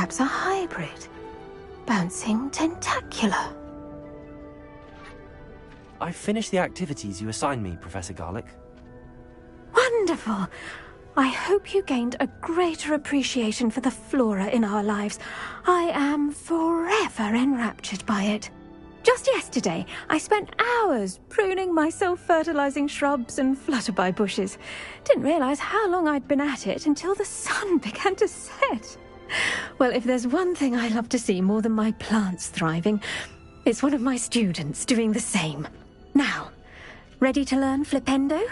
perhaps a hybrid. Bouncing tentacular. I've finished the activities you assigned me, Professor Garlick. Wonderful! I hope you gained a greater appreciation for the flora in our lives. I am forever enraptured by it. Just yesterday, I spent hours pruning my self-fertilizing shrubs and flutterby bushes. Didn't realize how long I'd been at it until the sun began to set. Well, if there's one thing I love to see more than my plants thriving, it's one of my students doing the same. Now, ready to learn flipendo?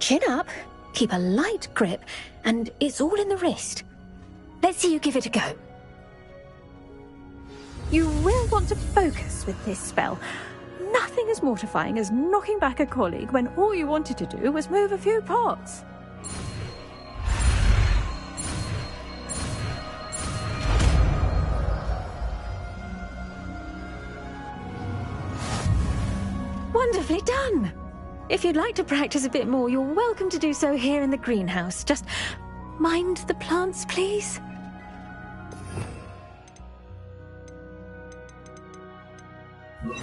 Chin up, keep a light grip, and it's all in the wrist. Let's see you give it a go. You will want to focus with this spell. Nothing as mortifying as knocking back a colleague when all you wanted to do was move a few pots. Wonderfully done! If you'd like to practice a bit more, you're welcome to do so here in the greenhouse. Just mind the plants, please. Look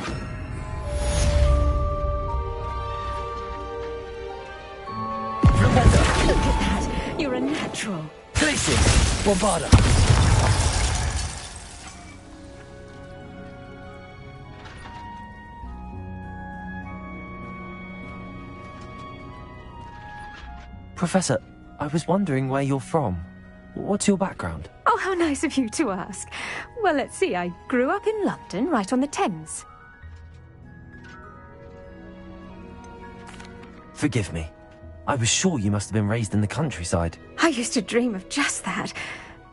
at that! You're a natural. Places! Bombarda! Professor, I was wondering where you're from. What's your background? Oh, how nice of you to ask. Well, let's see. I grew up in London, right on the Thames. Forgive me. I was sure you must have been raised in the countryside. I used to dream of just that.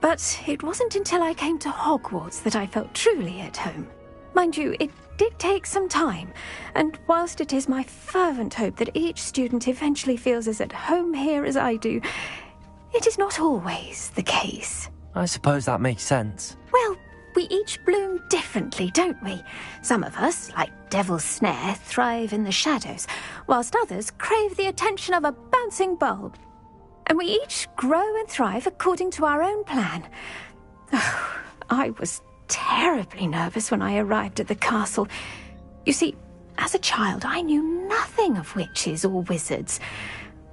But it wasn't until I came to Hogwarts that I felt truly at home. Mind you, it did take some time, and whilst it is my fervent hope that each student eventually feels as at home here as I do, it is not always the case. I suppose that makes sense. Well, we each bloom differently, don't we? Some of us, like Devil's Snare, thrive in the shadows, whilst others crave the attention of a bouncing bulb. And we each grow and thrive according to our own plan. Oh, I was terribly nervous when I arrived at the castle. You see, as a child, I knew nothing of witches or wizards.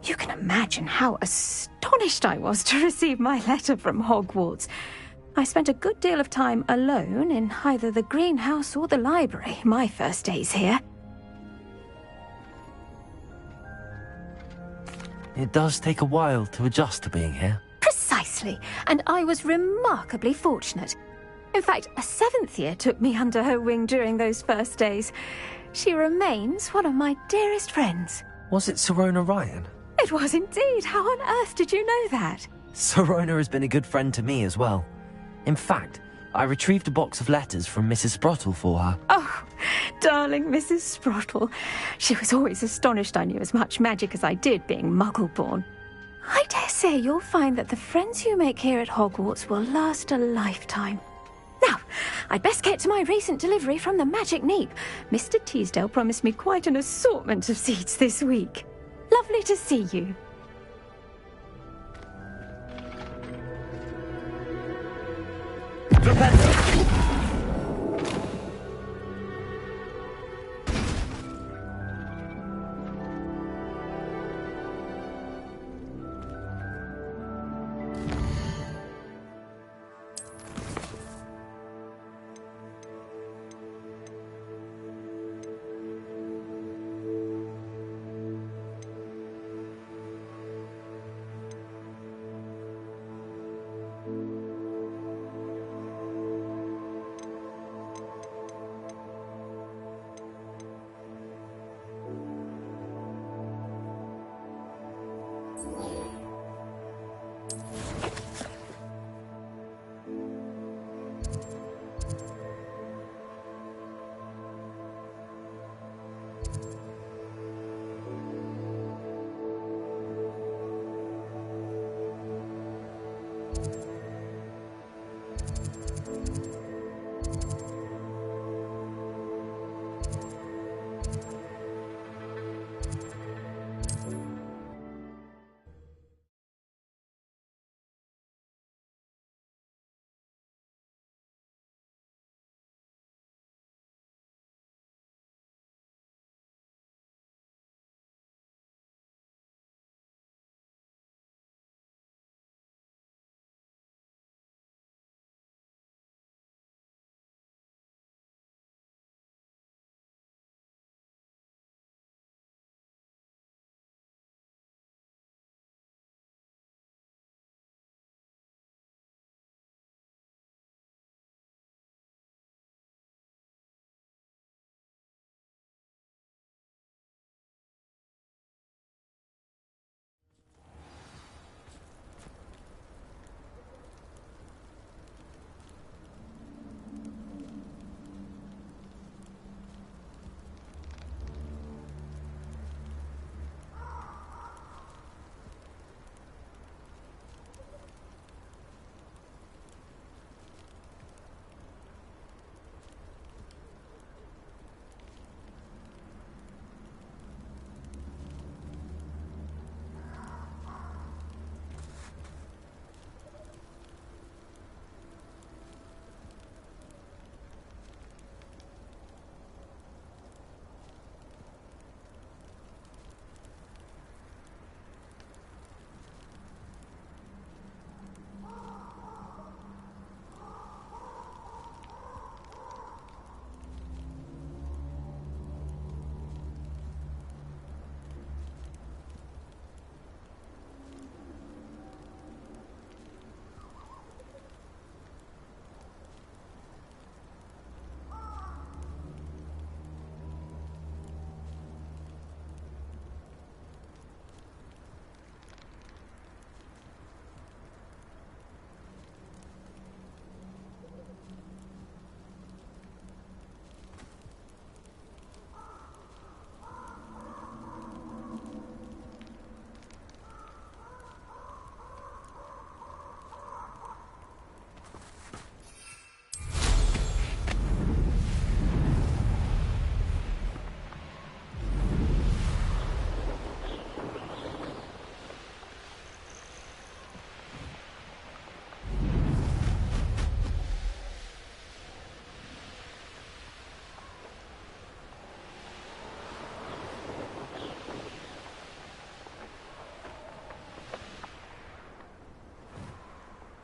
You can imagine how astonished I was to receive my letter from Hogwarts. I spent a good deal of time alone in either the greenhouse or the library my first days here. It does take a while to adjust to being here. Precisely, and I was remarkably fortunate. In fact, a 7th year took me under her wing during those first days. She remains one of my dearest friends. Was it Serona Ryan? It was indeed. How on earth did you know that? Serona has been a good friend to me as well. In fact, I retrieved a box of letters from Mrs. Sprottle for her. Oh, darling Mrs. Sprottle. She was always astonished I knew as much magic as I did, being Muggle-born. I dare say you'll find that the friends you make here at Hogwarts will last a lifetime. Now, I'd best get to my recent delivery from the Magic Neep. Mr. Teasdale promised me quite an assortment of seeds this week. Lovely to see you.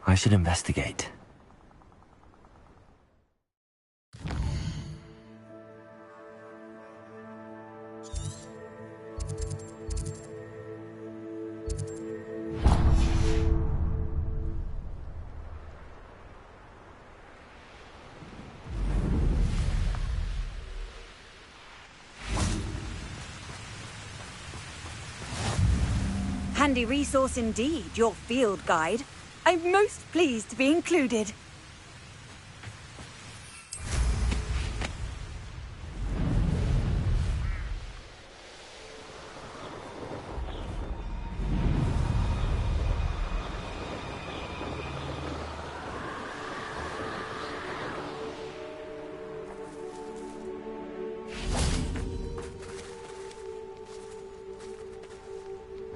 I should investigate. Handy resource indeed, your field guide. I'm most pleased to be included.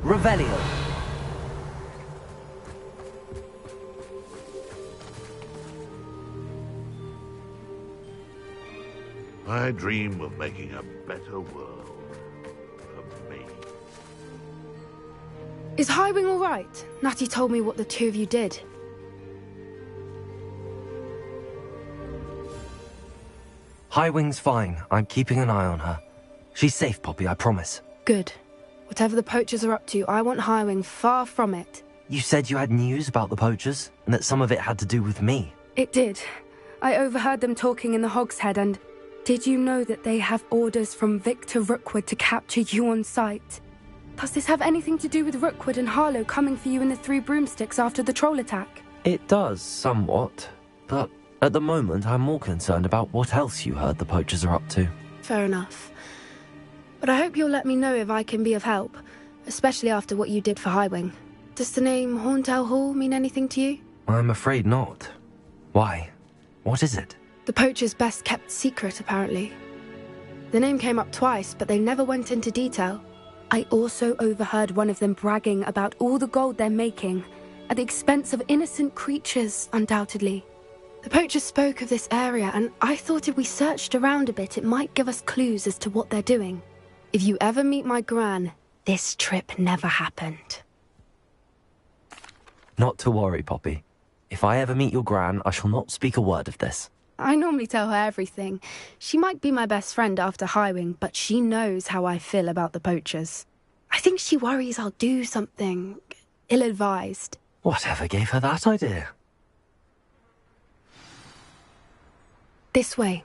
Revelio. I dream of making a better world for me. Is Highwing all right? Natty told me what the two of you did. Highwing's fine. I'm keeping an eye on her. She's safe, Poppy, I promise. Good. Whatever the poachers are up to, I want Highwing far from it. You said you had news about the poachers, and that some of it had to do with me. It did. I overheard them talking in the Hogshead, and did you know that they have orders from Victor Rookwood to capture you on sight? Does this have anything to do with Rookwood and Harlow coming for you in the Three Broomsticks after the troll attack? It does, somewhat. But at the moment, I'm more concerned about what else you heard the poachers are up to. Fair enough. But I hope you'll let me know if I can be of help, especially after what you did for Highwing. Does the name Horntail Hall mean anything to you? I'm afraid not. Why? What is it? The poacher's best kept secret, apparently. The name came up twice, but they never went into detail. I also overheard one of them bragging about all the gold they're making, at the expense of innocent creatures, undoubtedly. The poacher spoke of this area, and I thought if we searched around a bit, it might give us clues as to what they're doing. If you ever meet my Gran, this trip never happened. Not to worry, Poppy. If I ever meet your Gran, I shall not speak a word of this. I normally tell her everything. She might be my best friend after Highwing, but she knows how I feel about the poachers. I think she worries I'll do something ill-advised. Whatever gave her that idea? This way.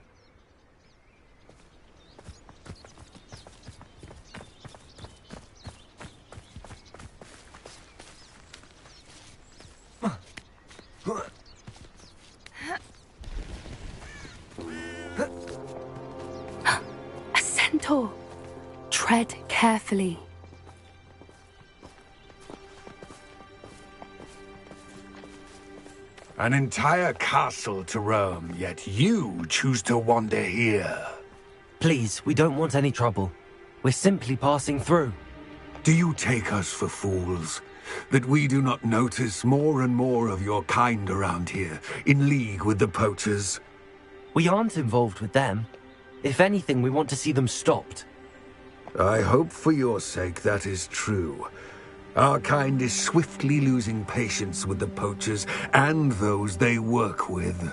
A centaur. Tread carefully. An entire castle to roam, yet you choose to wander here. Please, we don't want any trouble. We're simply passing through. Do you take us for fools? That we do not notice more and more of your kind around here, in league with the poachers? We aren't involved with them. If anything, we want to see them stopped. I hope for your sake that is true. Our kind is swiftly losing patience with the poachers and those they work with.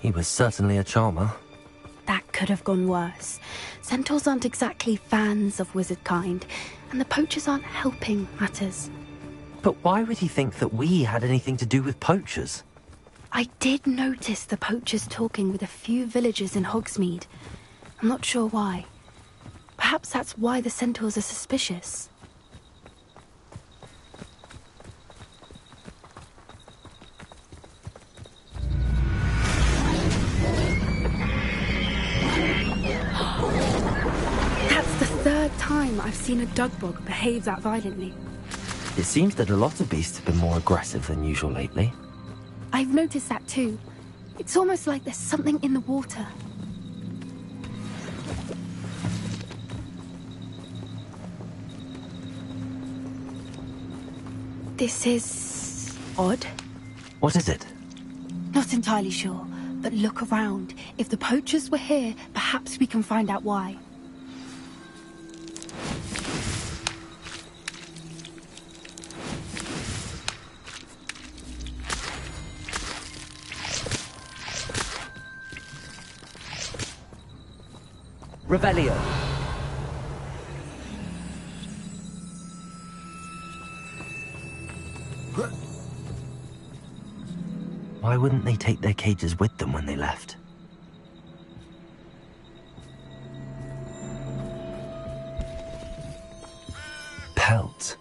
He was certainly a charmer. That could have gone worse. Centaurs aren't exactly fans of wizard kind, and the poachers aren't helping matters. But why would he think that we had anything to do with poachers? I did notice the poachers talking with a few villagers in Hogsmeade. I'm not sure why. Perhaps that's why the centaurs are suspicious. That's the third time I've seen a dugbog behave that violently. It seems that a lot of beasts have been more aggressive than usual lately. I've noticed that too. It's almost like there's something in the water. This is odd. What is it? Not entirely sure, But look around. If the poachers were here, perhaps we can find out why. Revelio. Why wouldn't they take their cages with them when they left? Pelts.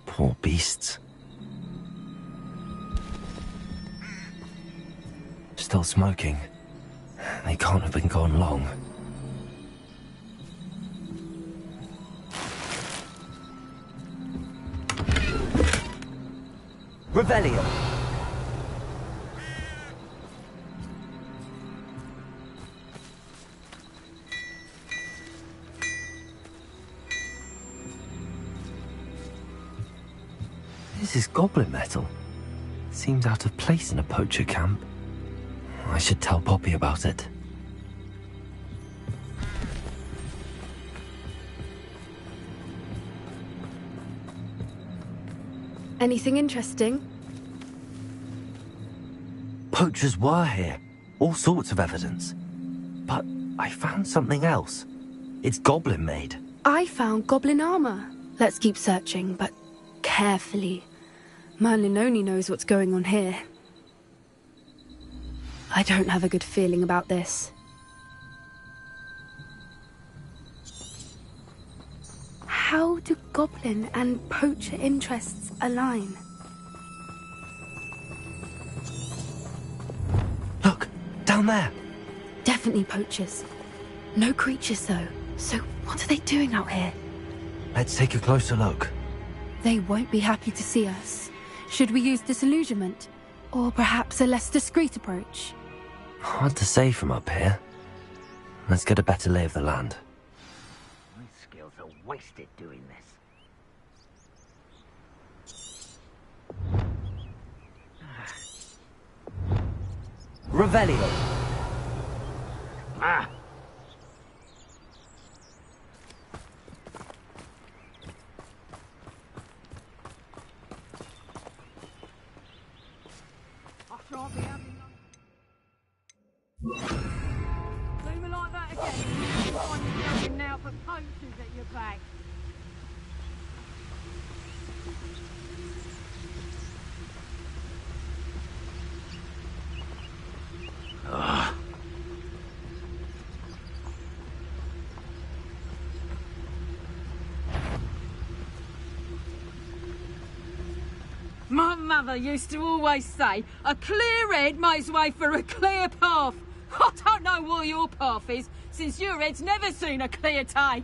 Poor beasts. Still smoking. They can't have been gone long. Revelio. This is goblin metal. Seems out of place in a poacher camp. I should tell Poppy about it. Anything interesting? Poachers were here. All sorts of evidence. But I found something else. It's goblin made. I found goblin armor. Let's keep searching, but carefully. Merlin only knows what's going on here. I don't have a good feeling about this. How do goblin and poacher interests align? Look, down there. Definitely poachers. No creatures though. So what are they doing out here? Let's take a closer look. They won't be happy to see us. Should we use disillusionment? Or perhaps a less discreet approach? Hard to say from up here. Let's get a better lay of the land. My skills are wasted doing this. Revelio. Ah! Leave me like that again. Find you going now for poachers at your back. My mother used to always say, a clear head makes way for a clear path. I don't know what your path is, since your head's never seen a clear day.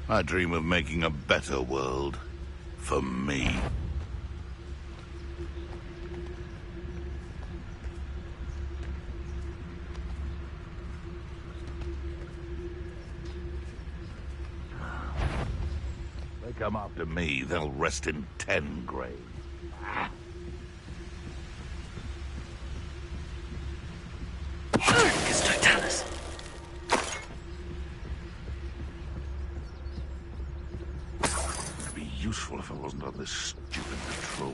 I dream of making a better world. For me. They come after me, they'll rest in 10 graves. Totalis. It'd be useful if I wasn't on this stupid patrol.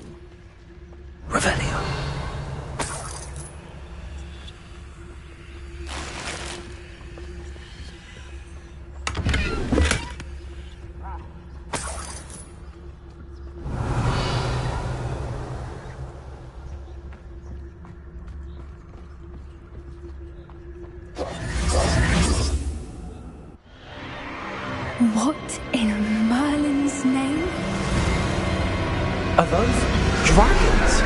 Revelio. What in Merlin's name? Are those dragons?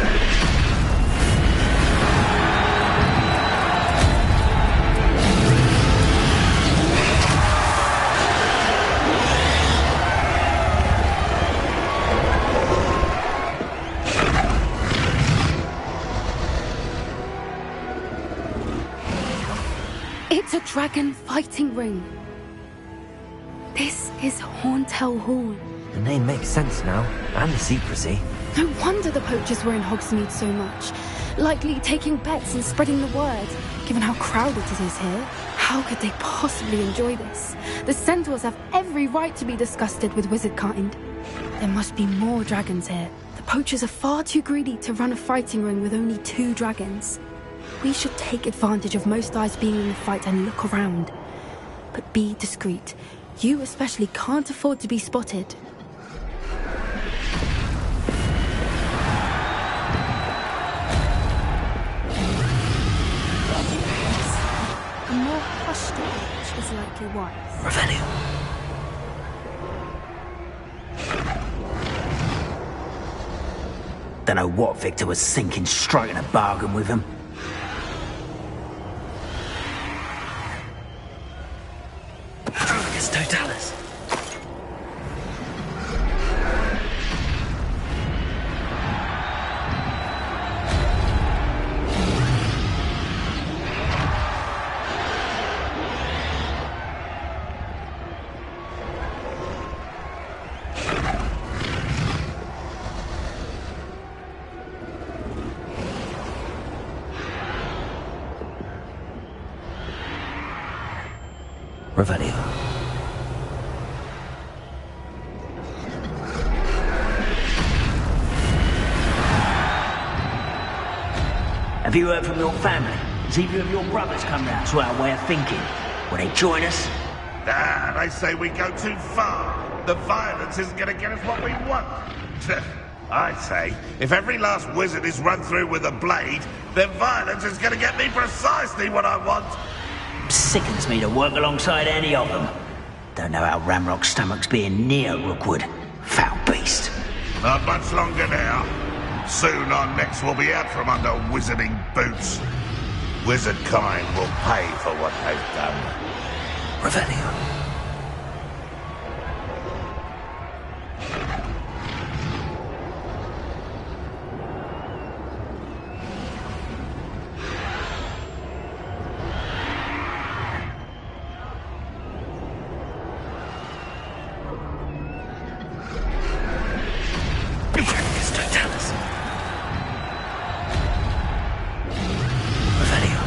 It's a dragon fighting ring. This is Horntail Hall. The name makes sense now, and the secrecy. No wonder the poachers were in Hogsmeade so much. Likely taking bets and spreading the word, given how crowded it is here. How could they possibly enjoy this? The centaurs have every right to be disgusted with wizard kind. There must be more dragons here. The poachers are far too greedy to run a fighting ring with only 2 dragons. We should take advantage of most eyes being in the fight and look around. But be discreet. You especially can't afford to be spotted. A more hushed approach is likely wise. Revelio. Don't know what Victor was thinking, striking a bargain with him. Argus Totalis. Revelio. Have you heard from your family? Has either of your brothers come round to our way of thinking? Will they join us? Ah, they say we go too far. The violence isn't going to get us what we want. I say, if every last wizard is run through with a blade, then violence is going to get me precisely what I want. Sickens me to work alongside any of them. Don't know how Ramrock's stomach's being near Rookwood. Foul beast. Not much longer now. Soon our necks will be out from under wizarding boots. Wizard kind will pay for what they've done. Revelio. Argus Totalis. Revelio.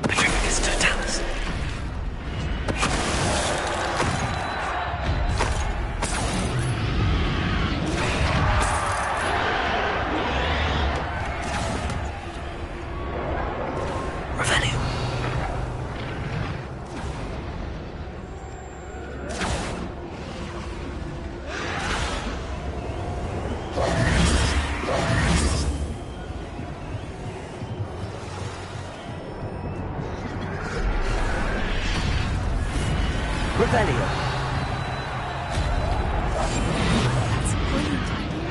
Argus Totalis. Revelio. Revelio. That's a brilliant idea.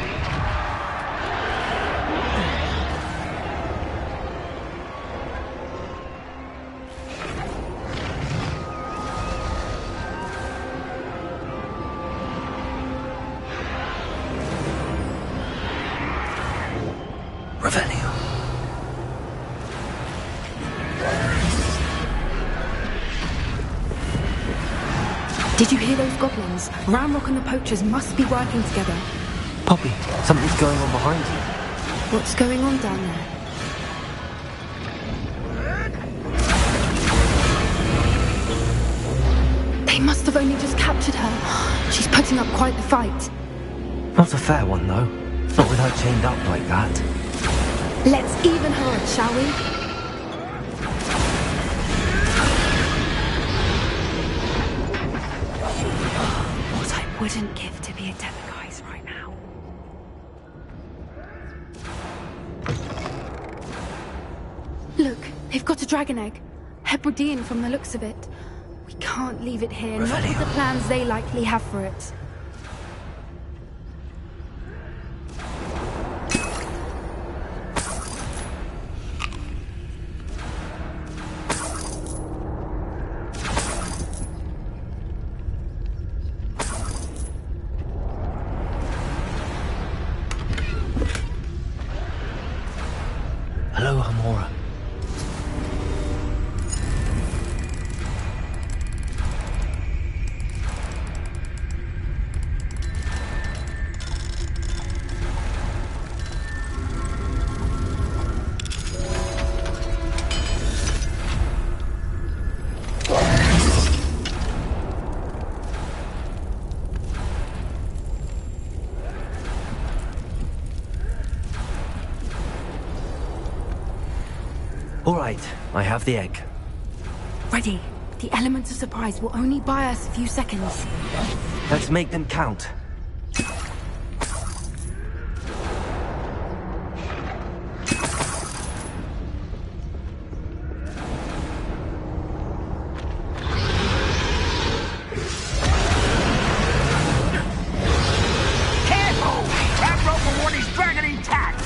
Revelio. Did you hear those goblins? Ramrock and the poachers must be working together. Poppy, something's going on behind you. What's going on down there? They must have only just captured her. She's putting up quite the fight. Not a fair one, though. Not with her chained up like that. Let's even her up, shall we? What I wouldn't give to be a Deathguise right now. Look, they've got a dragon egg. Hebridean from the looks of it. We can't leave it here, not with the plans they likely have for it. Hello, Hamora. All right, I have the egg. Ready. The elements of surprise will only buy us a few seconds. Let's make them count. Careful! That rope one is dragging intact!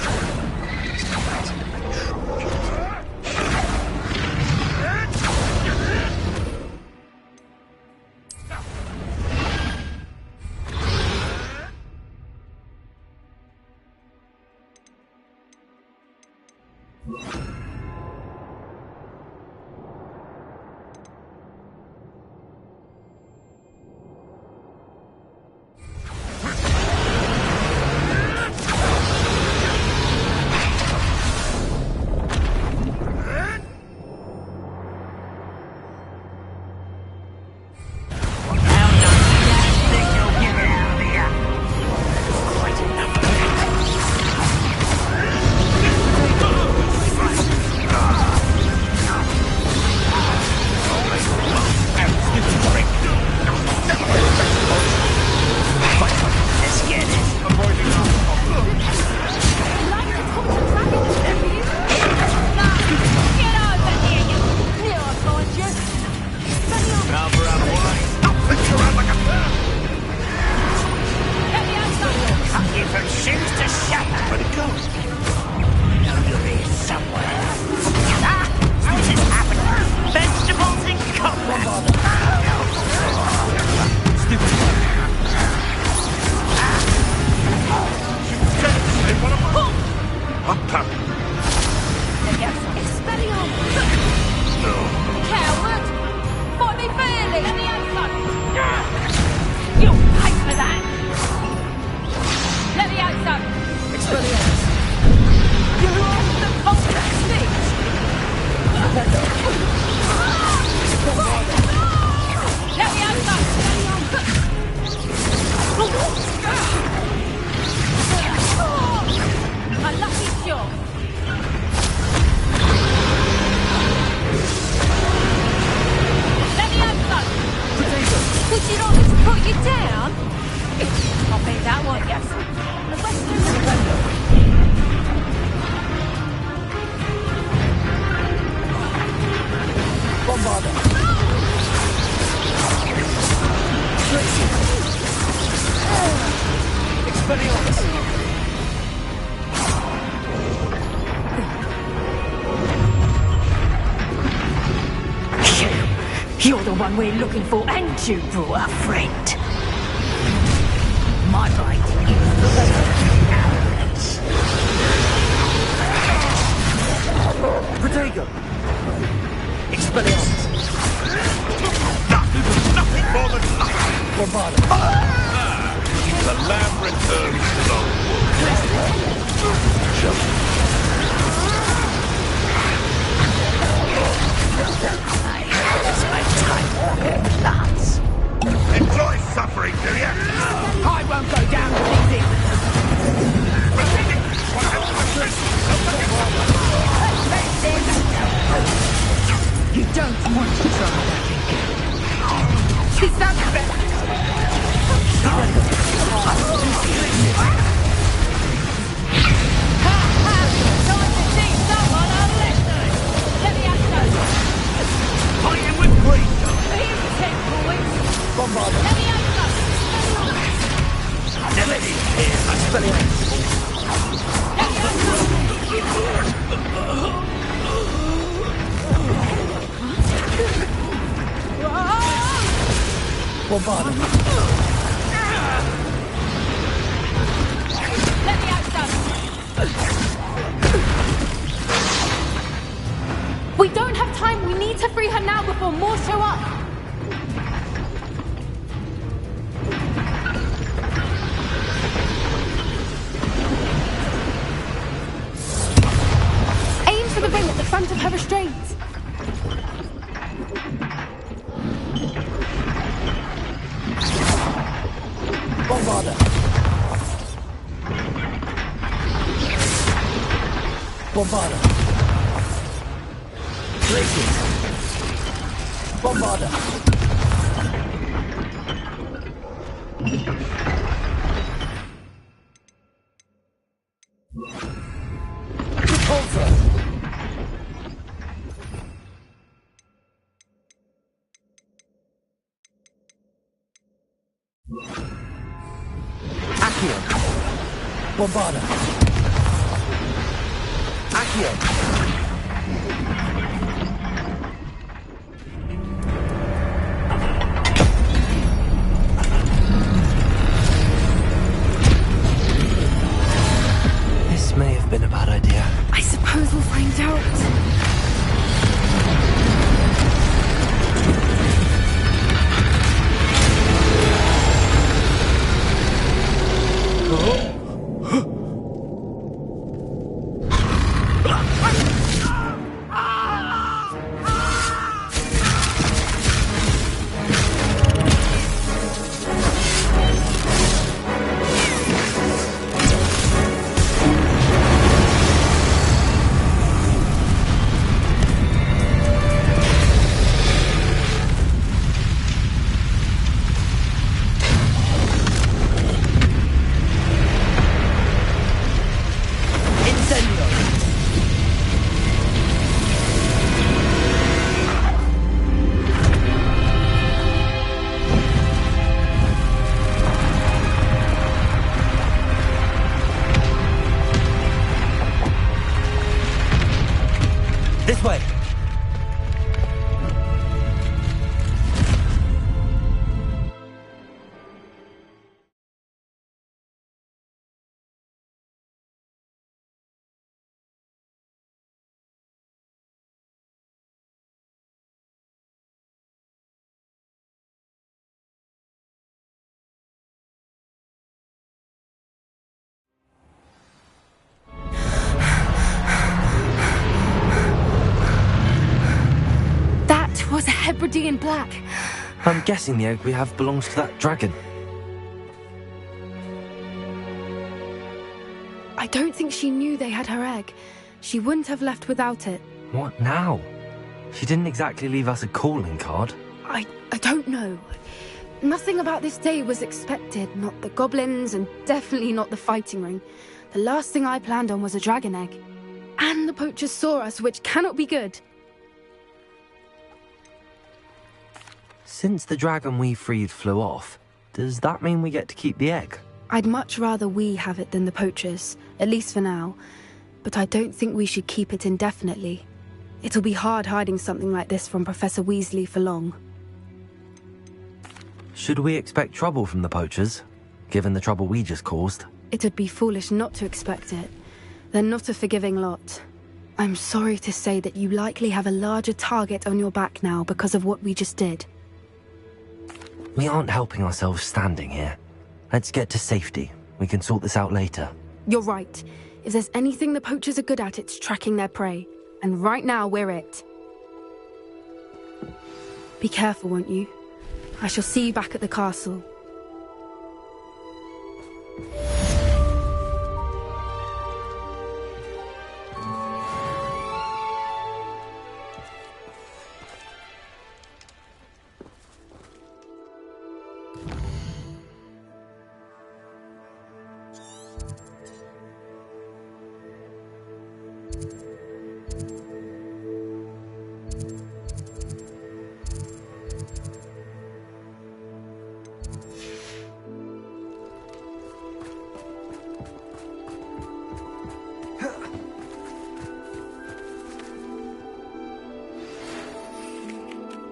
You're the one we're looking for, and you brought a friend. My right is arrogance. Protego! Expelliarmus! Nothing more than nothing! Bombarda! The lamb returns to the wood. Plants. Enjoy suffering, do you? I won't go down with these You don't want to try that. Is that better? Time to see someone on listen. Let me have some. I am with green. Here's 10 points. Bombarda! Let me have some. Never did hear much spelling. Bombarda! Let me have some. to free her now before more show up! Aim for the ring at the front of her restraints! Bombarder! Bombarder! Break it! Bombarder! Repulsor! Accio! Bombarder! Accio! May have been a bad idea. I suppose we'll find out. This way! Was a Hebridean black. I'm guessing the egg we have belongs to that dragon. I don't think she knew they had her egg. She wouldn't have left without it. What now? She didn't exactly leave us a calling card. I don't know. Nothing about this day was expected. Not the goblins, and definitely not the fighting ring. The last thing I planned on was a dragon egg. And the poachers saw us, which cannot be good. Since the dragon we freed flew off, does that mean we get to keep the egg? I'd much rather we have it than the poachers, at least for now. But I don't think we should keep it indefinitely. It'll be hard hiding something like this from Professor Weasley for long. Should we expect trouble from the poachers, given the trouble we just caused? It'd be foolish not to expect it. They're not a forgiving lot. I'm sorry to say that you likely have a larger target on your back now because of what we just did. We aren't helping ourselves standing here. Let's get to safety. We can sort this out later. You're right. If there's anything the poachers are good at, it's tracking their prey. And right now, we're it. Be careful, won't you? I shall see you back at the castle.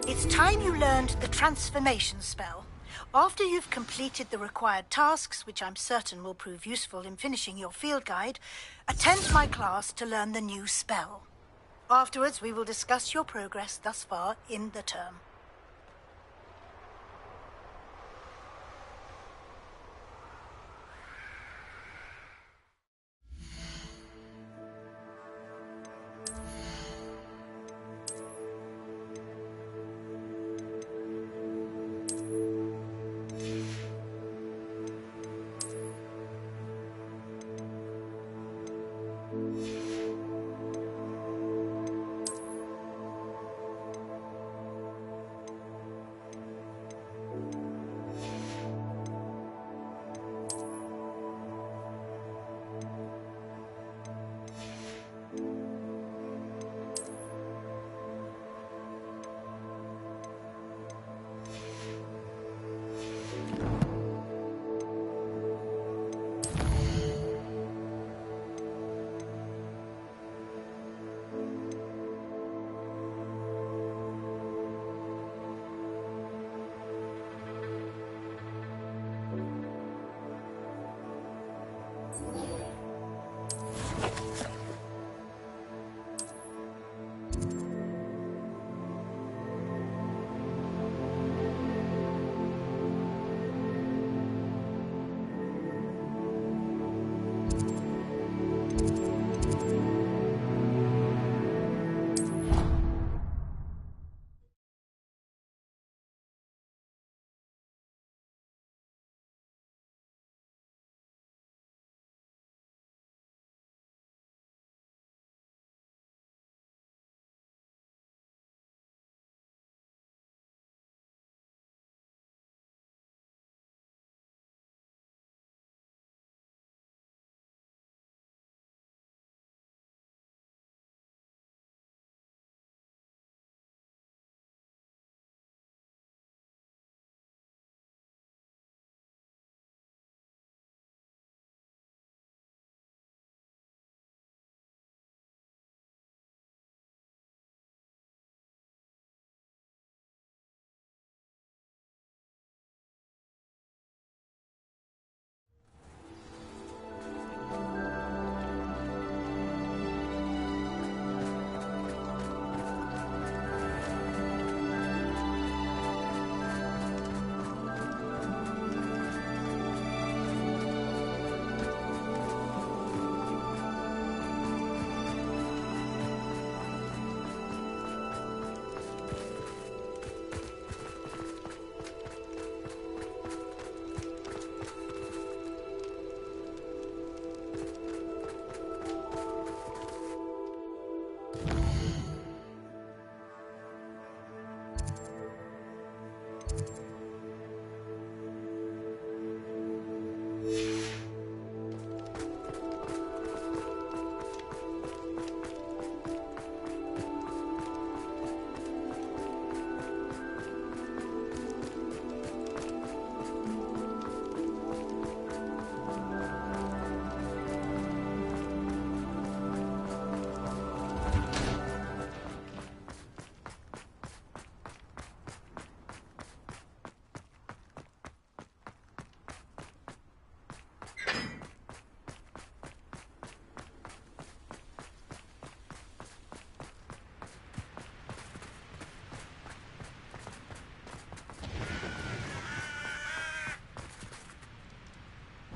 It's time you learned the transformation spell. After you've completed the required tasks, which I'm certain will prove useful in finishing your field guide, attend my class to learn the new spell. Afterwards, we will discuss your progress thus far in the term.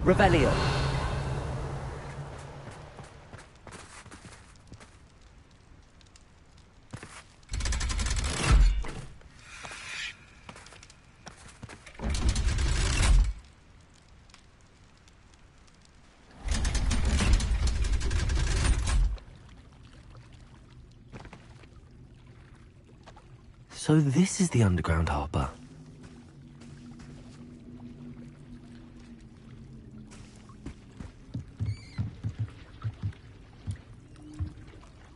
Revelio. So this is the underground harbour.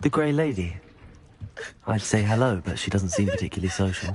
The Grey Lady. I'd say hello, but she doesn't seem particularly social.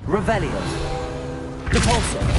Revelio. Repulsor.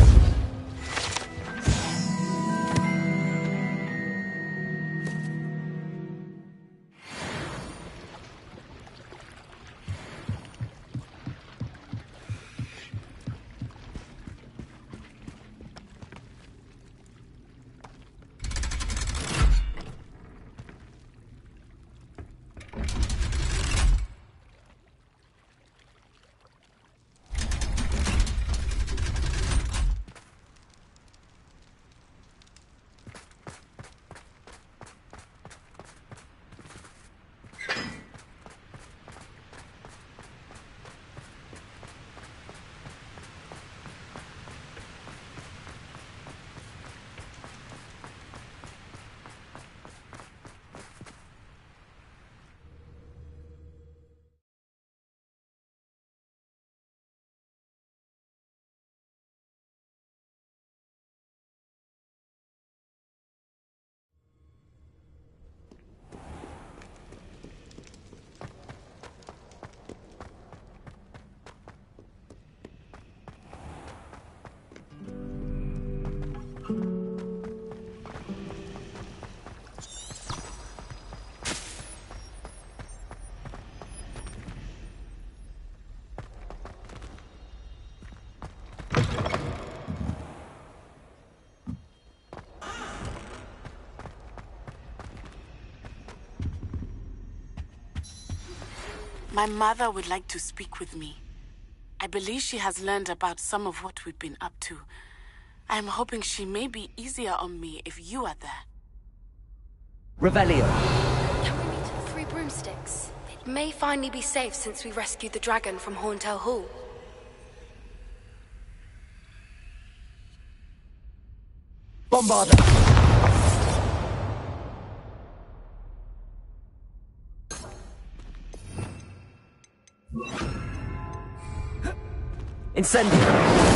My mother would like to speak with me. I believe she has learned about some of what we've been up to. I'm hoping she may be easier on me if you are there. Revelio. Can we meet at the Three Broomsticks? It may finally be safe since we rescued the dragon from Horntail Hall. Bombarda. Incendio.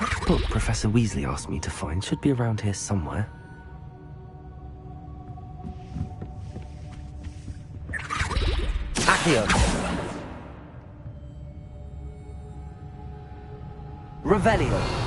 That book Professor Weasley asked me to find should be around here somewhere. Accio. Revelio.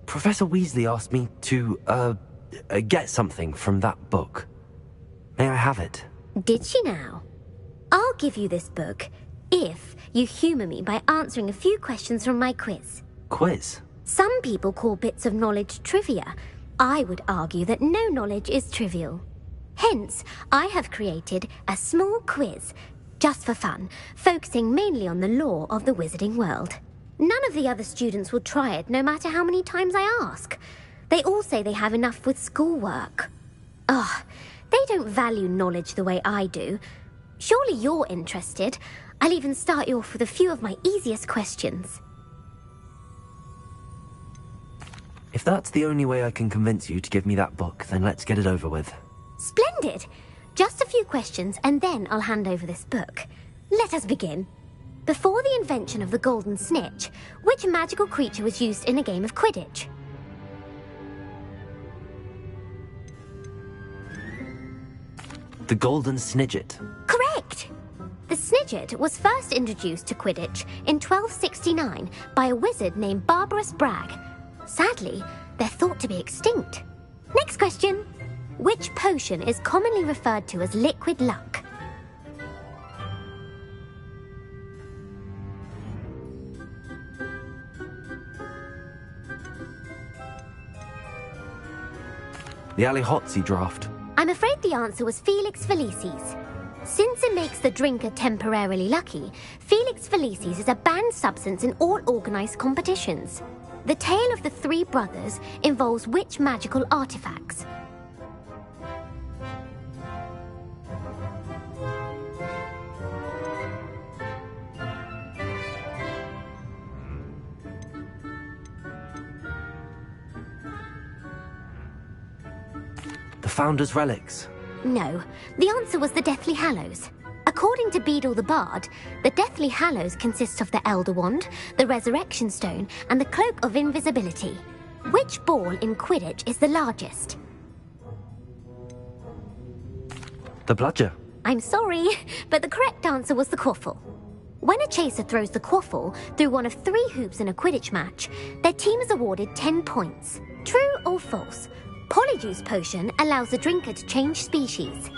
Professor Weasley asked me to, get something from that book. May I have it? Did she now? I'll give you this book if you humour me by answering a few questions from my quiz. Quiz? Some people call bits of knowledge trivia. I would argue that no knowledge is trivial. Hence, I have created a small quiz, just for fun, focusing mainly on the lore of the wizarding world. None of the other students will try it, no matter how many times I ask. They all say they have enough with schoolwork. Ugh, they don't value knowledge the way I do. Surely you're interested. I'll even start you off with a few of my easiest questions. If that's the only way I can convince you to give me that book, then let's get it over with. Splendid! Just a few questions, and then I'll hand over this book. Let us begin. Before the invention of the golden snitch, which magical creature was used in a game of Quidditch? The golden snidget. Correct! The snidget was first introduced to Quidditch in 1269 by a wizard named Barbarous Bragg. Sadly, they're thought to be extinct. Next question. Which potion is commonly referred to as liquid luck? The Allihotzi draft. I'm afraid the answer was Felix Felicis. Since it makes the drinker temporarily lucky, Felix Felicis is a banned substance in all organized competitions. The tale of the three brothers involves which magical artifacts? The Founder's Relics. No, the answer was the Deathly Hallows. According to Beadle the Bard, the Deathly Hallows consists of the Elder Wand, the Resurrection Stone, and the Cloak of Invisibility. Which ball in Quidditch is the largest? The Bludger. I'm sorry, but the correct answer was the Quaffle. When a chaser throws the Quaffle through one of 3 hoops in a Quidditch match, their team is awarded 10 points. True or false? Polyjuice Potion allows the drinker to change species.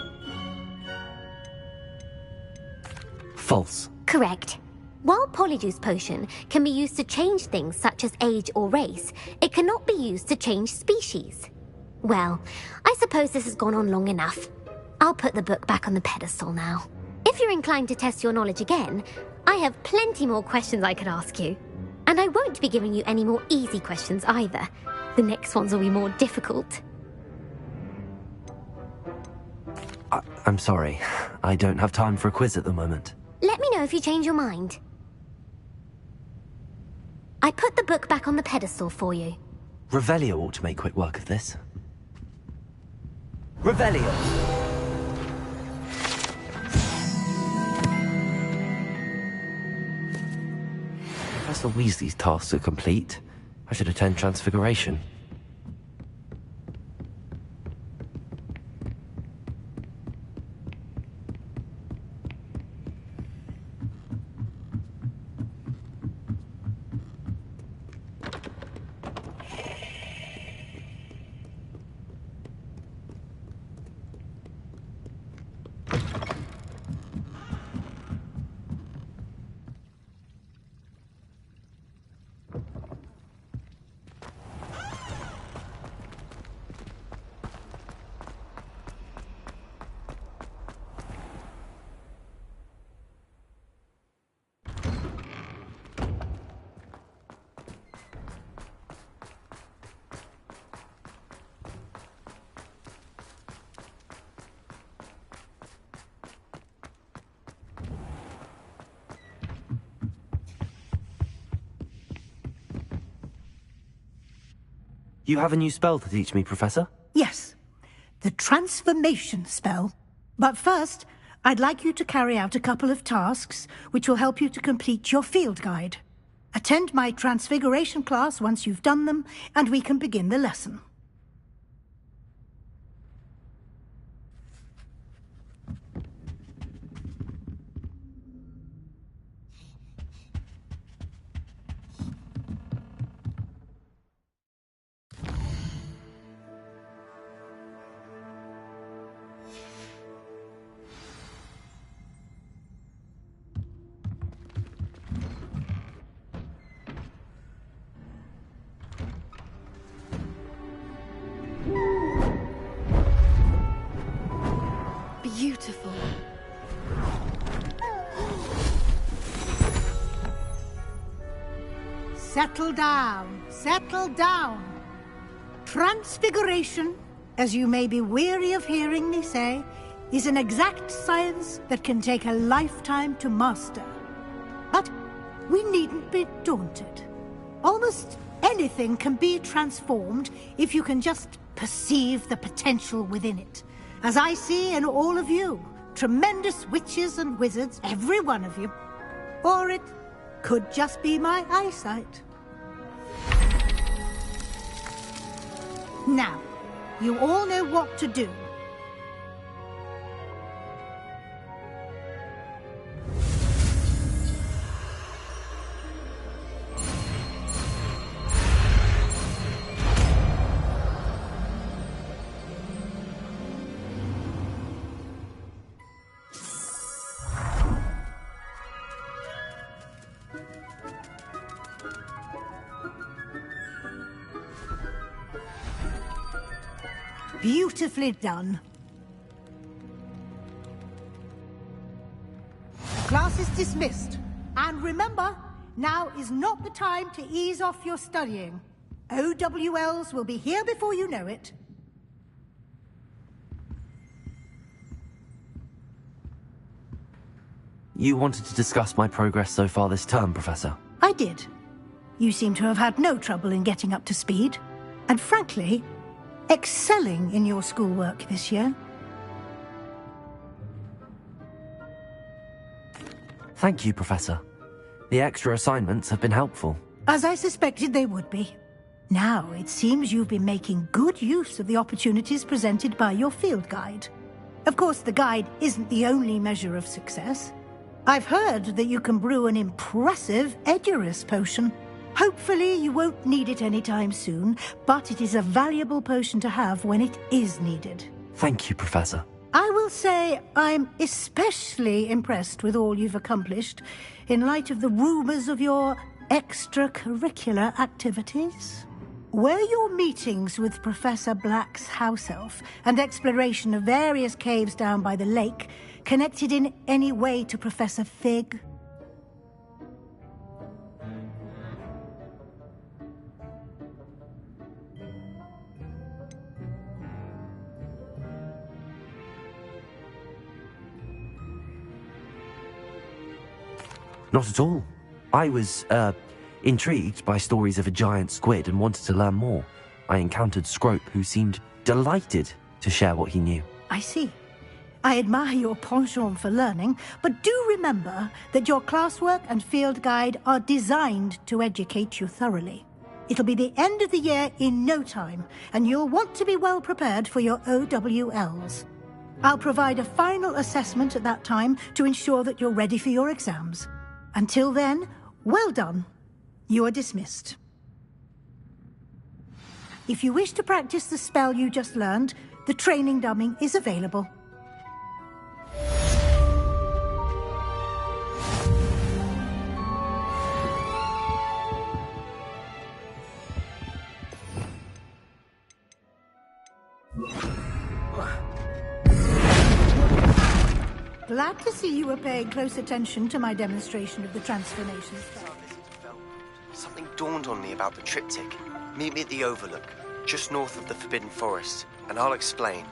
False. Correct. While Polyjuice Potion can be used to change things such as age or race, it cannot be used to change species. Well, I suppose this has gone on long enough. I'll put the book back on the pedestal now. If you're inclined to test your knowledge again, I have plenty more questions I could ask you. And I won't be giving you any more easy questions either. The next ones will be more difficult. I'm sorry. I don't have time for a quiz at the moment. Let me know if you change your mind. I put the book back on the pedestal for you. Revelio ought to make quick work of this. Revelio. Professor Weasley's tasks are complete. I should attend Transfiguration. You have a new spell to teach me, Professor? Yes, the transformation spell. But first, I'd like you to carry out a couple of tasks which will help you to complete your field guide. Attend my transfiguration class once you've done them, and we can begin the lesson. beautiful. Settle down, settle down. Transfiguration, as you may be weary of hearing me say, is an exact science that can take a lifetime to master. But we needn't be daunted. Almost anything can be transformed if you can just perceive the potential within it. As I see in all of you, tremendous witches and wizards, every one of you. Or it could just be my eyesight. Now, you all know what to do. Beautifully done. Class is dismissed. And remember, now is not the time to ease off your studying. OWLs will be here before you know it. You wanted to discuss my progress so far this term, Professor? I did. You seem to have had no trouble in getting up to speed. And frankly, excelling in your schoolwork this year. Thank you, Professor. The extra assignments have been helpful. As I suspected they would be. Now, it seems you've been making good use of the opportunities presented by your field guide. Of course, the guide isn't the only measure of success. I've heard that you can brew an impressive Edurus potion. Hopefully you won't need it anytime soon, but it is a valuable potion to have when it is needed. Thank you, Professor. I will say I'm especially impressed with all you've accomplished in light of the rumors of your extracurricular activities. Were your meetings with Professor Black's house elf and exploration of various caves down by the lake connected in any way to Professor Fig? Not at all. I was, intrigued by stories of a giant squid and wanted to learn more. I encountered Scrope, who seemed delighted to share what he knew. I see. I admire your penchant for learning, but do remember that your classwork and field guide are designed to educate you thoroughly. It'll be the end of the year in no time, and you'll want to be well prepared for your OWLs. I'll provide a final assessment at that time to ensure that you're ready for your exams. Until then, well done. You are dismissed. If you wish to practice the spell you just learned, the training dummy is available. Glad to see you were paying close attention to my demonstration of the transformation spell. Something dawned on me about the triptych. Meet me at the Overlook, just north of the Forbidden Forest, and I'll explain.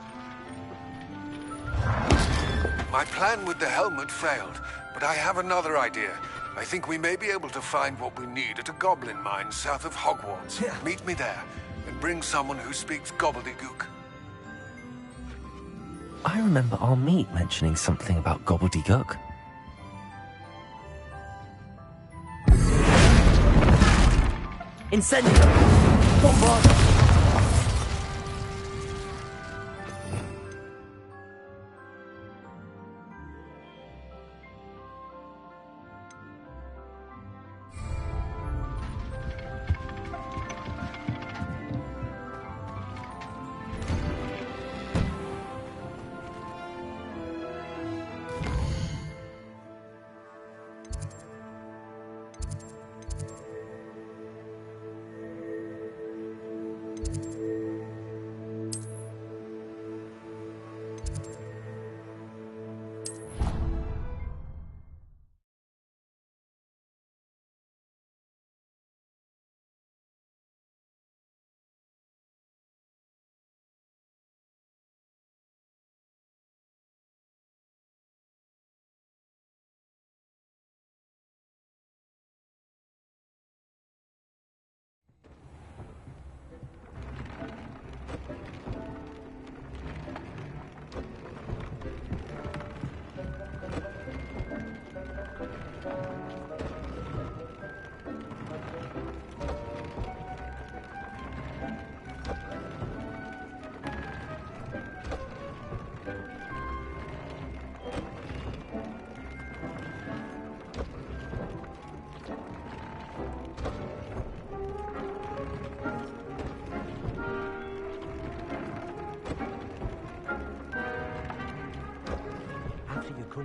My plan with the helmet failed, but I have another idea. I think we may be able to find what we need at a goblin mine south of Hogwarts. Meet me there, and bring someone who speaks gobbledygook. I remember our meet mentioning something about gobbledygook. Incendio! Bombardo!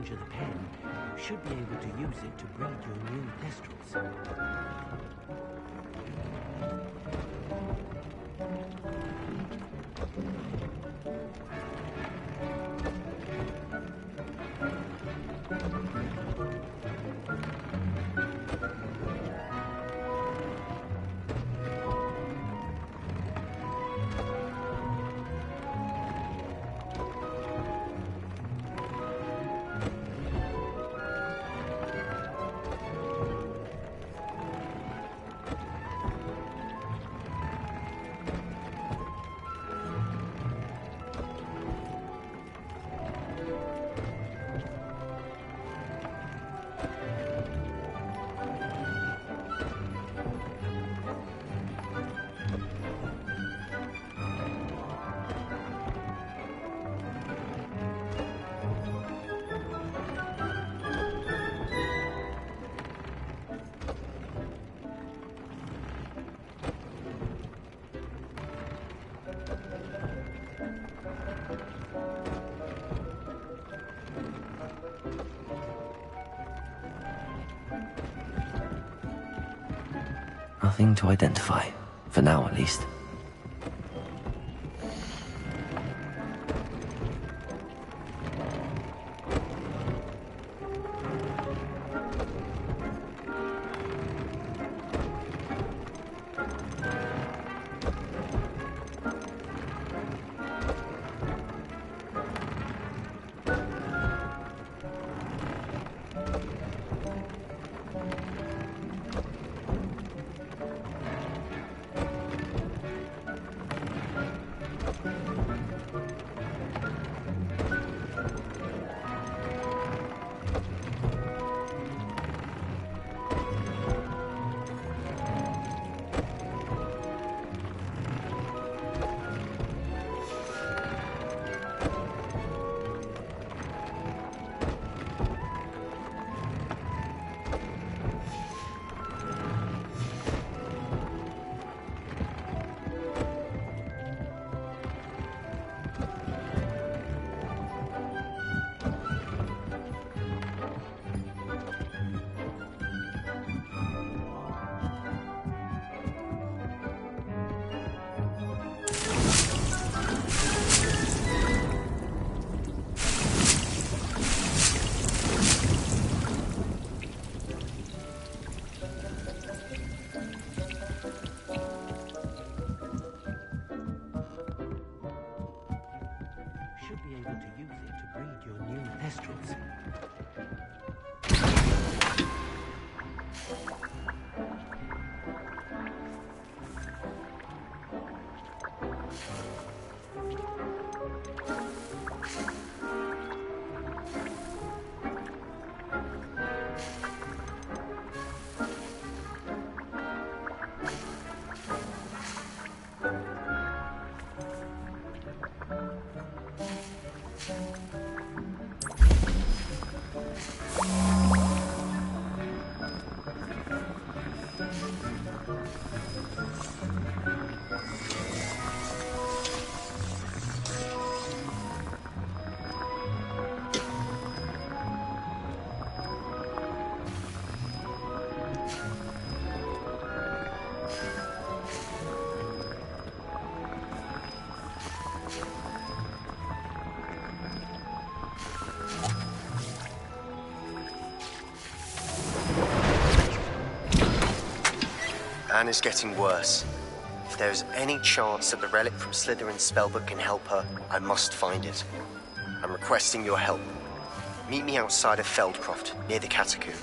conjure the pen, you should be able to use it to breed your new Thestrals. Nothing to identify, for now at least. Anne is getting worse. If there is any chance that the relic from Slytherin's spellbook can help her, I must find it. I'm requesting your help. Meet me outside of Feldcroft, near the Catacomb.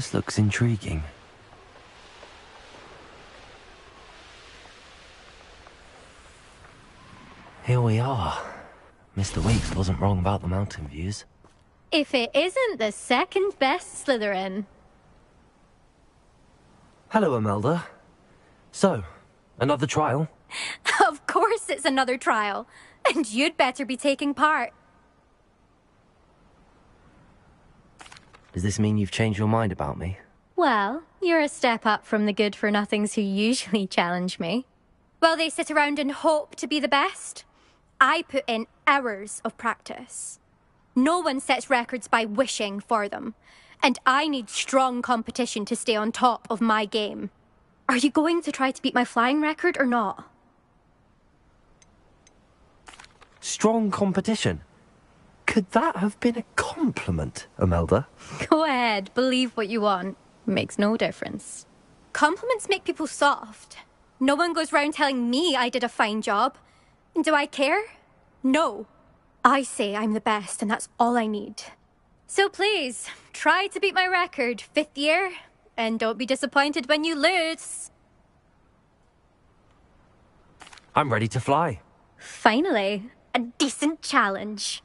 This looks intriguing. Here we are. Mr. Weeks wasn't wrong about the mountain views. If it isn't the second best Slytherin. Hello, Imelda. So, another trial? Of course it's another trial. And you'd better be taking part. Does this mean you've changed your mind about me? Well, you're a step up from the good-for-nothings who usually challenge me. While they sit around and hope to be the best, I put in hours of practice. No one sets records by wishing for them. And I need strong competition to stay on top of my game. Are you going to try to beat my flying record or not? Strong competition? Could that have been a compliment, Imelda? Go ahead, believe what you want. Makes no difference. Compliments make people soft. No one goes round telling me I did a fine job. And do I care? No. I say I'm the best, and that's all I need. So please, try to beat my record, 5th year, and don't be disappointed when you lose. I'm ready to fly. Finally, a decent challenge.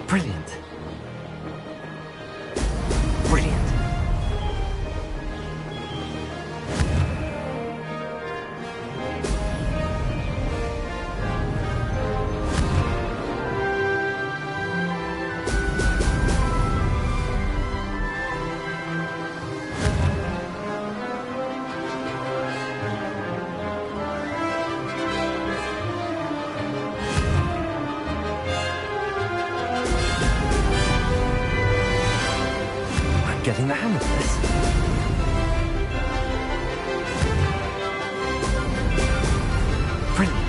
Brilliant. Brilliant. Getting the hang of this. Brilliant.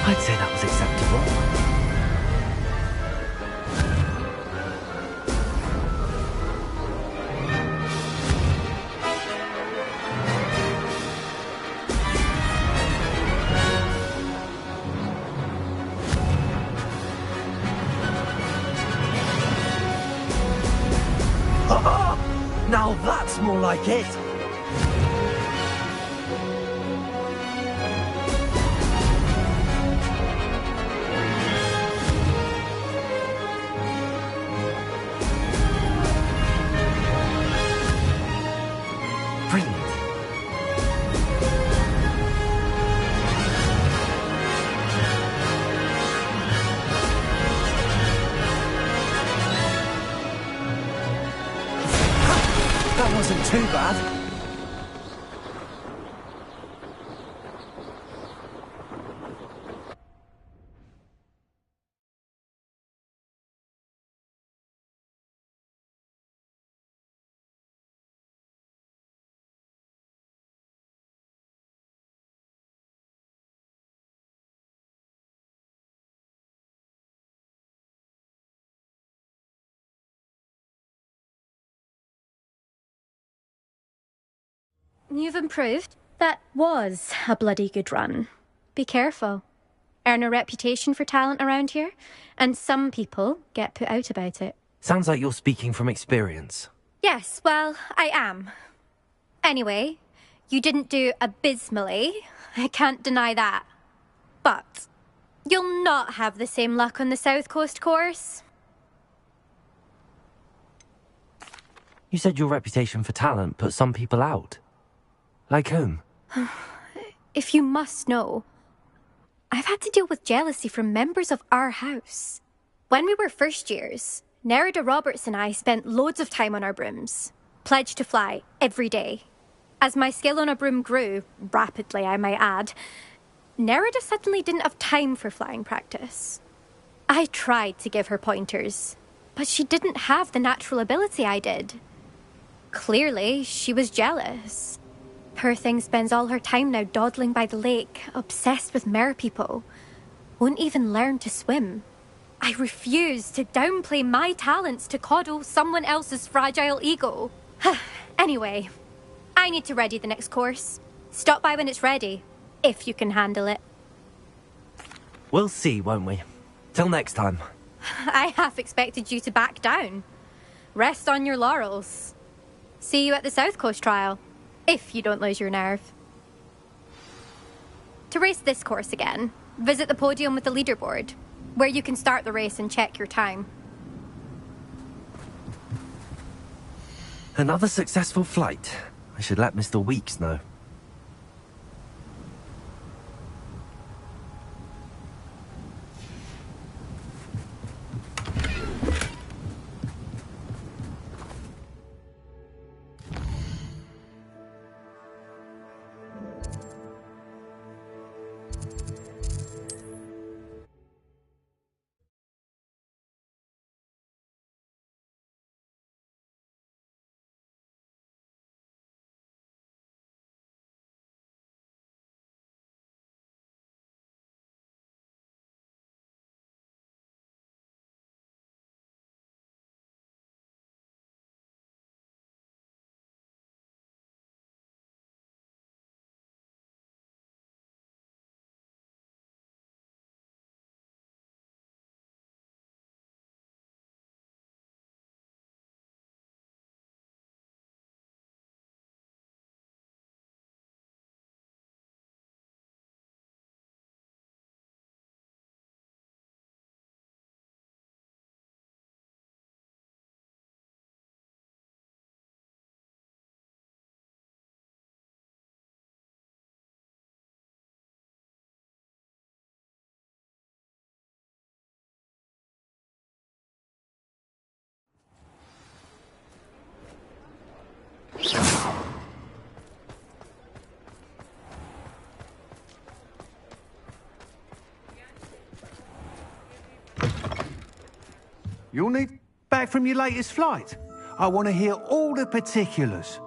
I'd say that was acceptable. Now that's more like it! That wasn't too bad. You've improved. That was a bloody good run. Be careful. Earn a reputation for talent around here, and some people get put out about it. Sounds like you're speaking from experience. Yes, well, I am. Anyway, you didn't do abysmally. I can't deny that. But you'll not have the same luck on the South Coast course. You said your reputation for talent put some people out. Like whom? If you must know, I've had to deal with jealousy from members of our house. When we were first years, Nerida Roberts and I spent loads of time on our brooms, pledged to fly every day. As my skill on a broom grew, rapidly I might add, Nerida suddenly didn't have time for flying practice. I tried to give her pointers, but she didn't have the natural ability I did. Clearly, she was jealous. Poor thing spends all her time now dawdling by the lake, obsessed with merpeople. Won't even learn to swim. I refuse to downplay my talents to coddle someone else's fragile ego. Anyway, I need to ready the next course. Stop by when it's ready, if you can handle it. We'll see, won't we? Till next time. I half expected you to back down. Rest on your laurels. See you at the South Coast trial, if you don't lose your nerve. To race this course again, visit the podium with the leaderboard, where you can start the race and check your time. Another successful flight. I should let Mr. Weeks know. You'll need back from your latest flight. I want to hear all the particulars.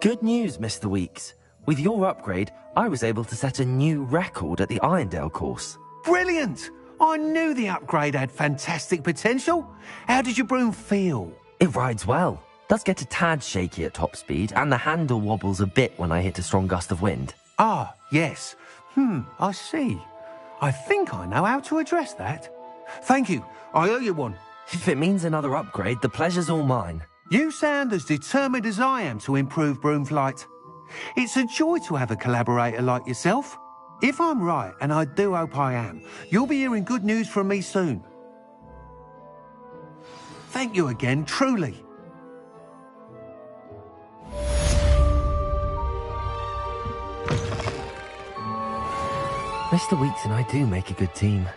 Good news, Mr. Weeks. With your upgrade, I was able to set a new record at the Irondale course. Brilliant! I knew the upgrade had fantastic potential. How did your broom feel? It rides well. Does get a tad shaky at top speed, and the handle wobbles a bit when I hit a strong gust of wind. Ah, yes. I see. I think I know how to address that. Thank you. I owe you one. If it means another upgrade, the pleasure's all mine. You sound as determined as I am to improve broom flight. It's a joy to have a collaborator like yourself. If I'm right, and I do hope I am, you'll be hearing good news from me soon. Thank you again, truly. Mr. Weeks and I do make a good team.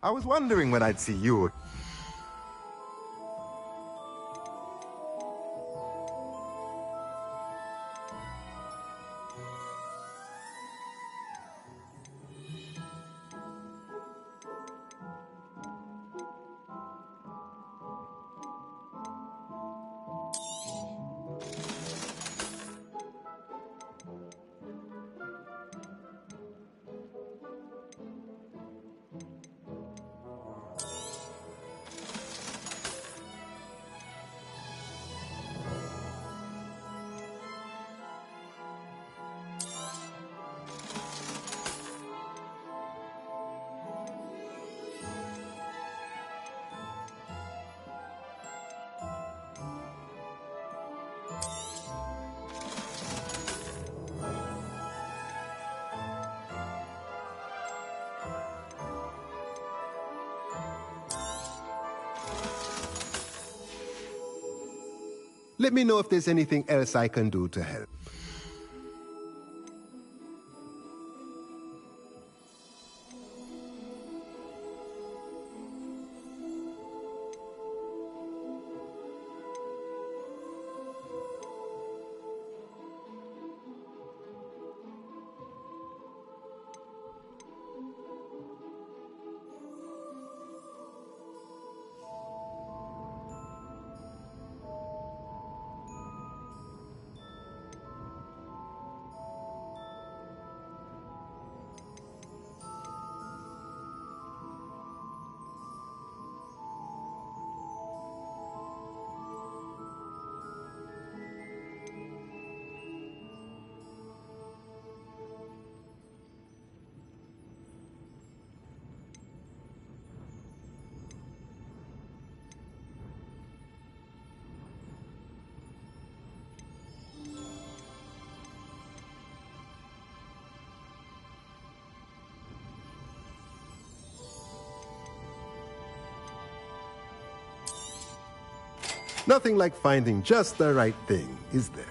I was wondering when I'd see you. Let me know if there's anything else I can do to help. Nothing like finding just the right thing, is there?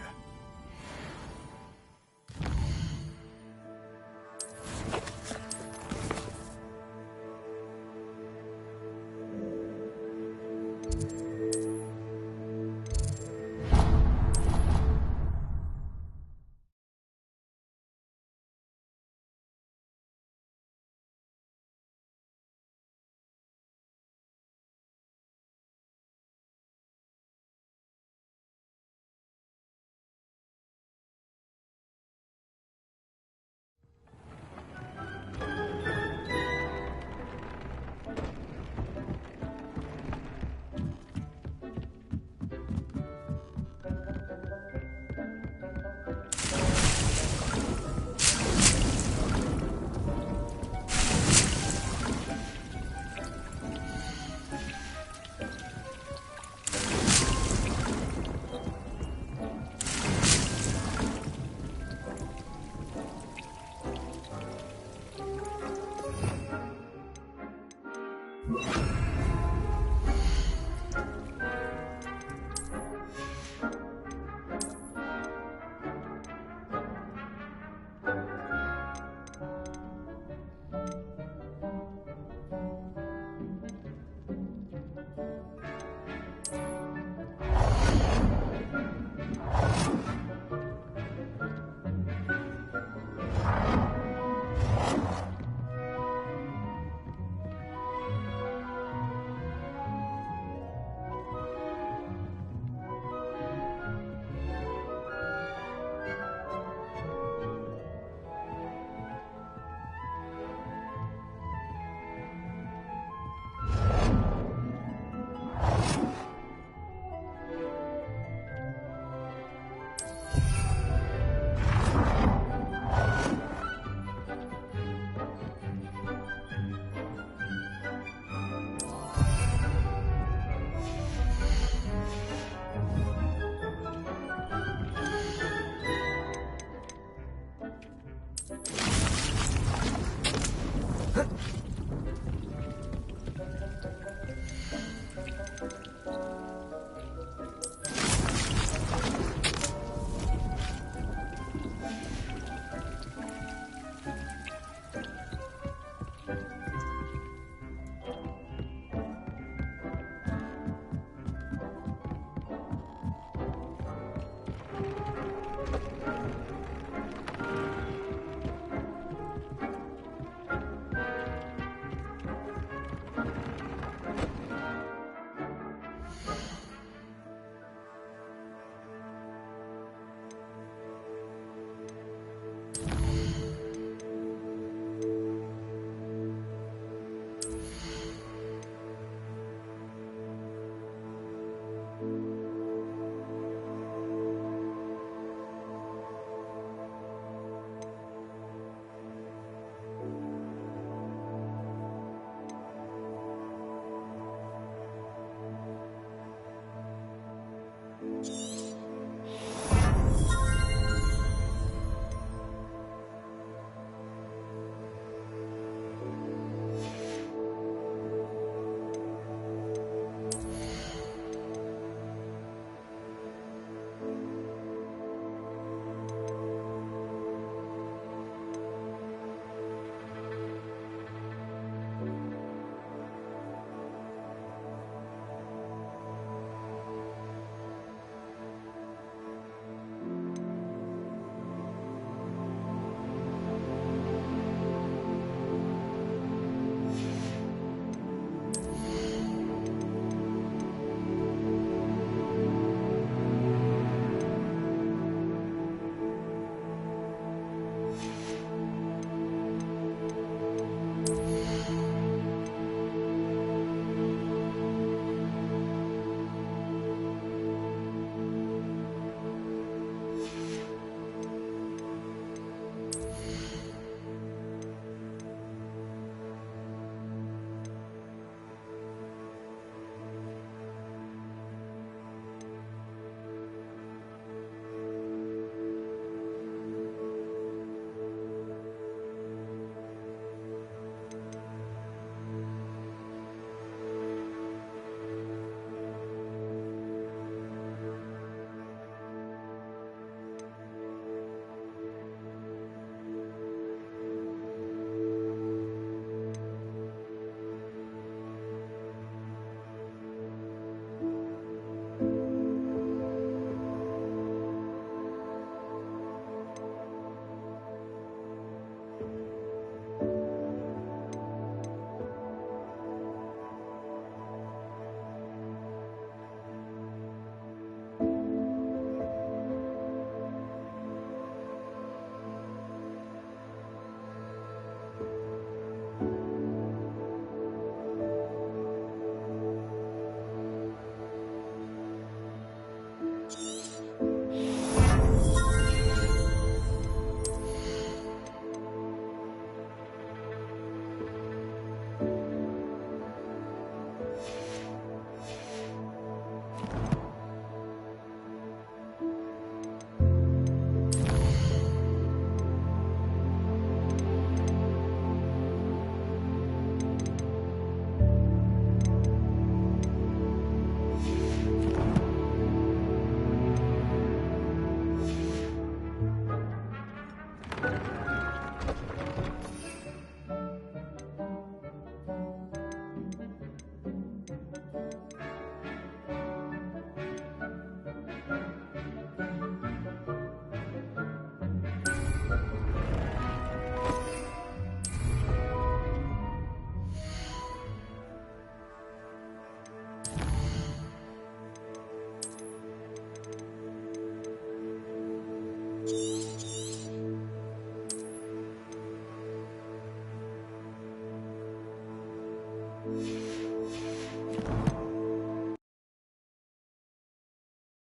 you.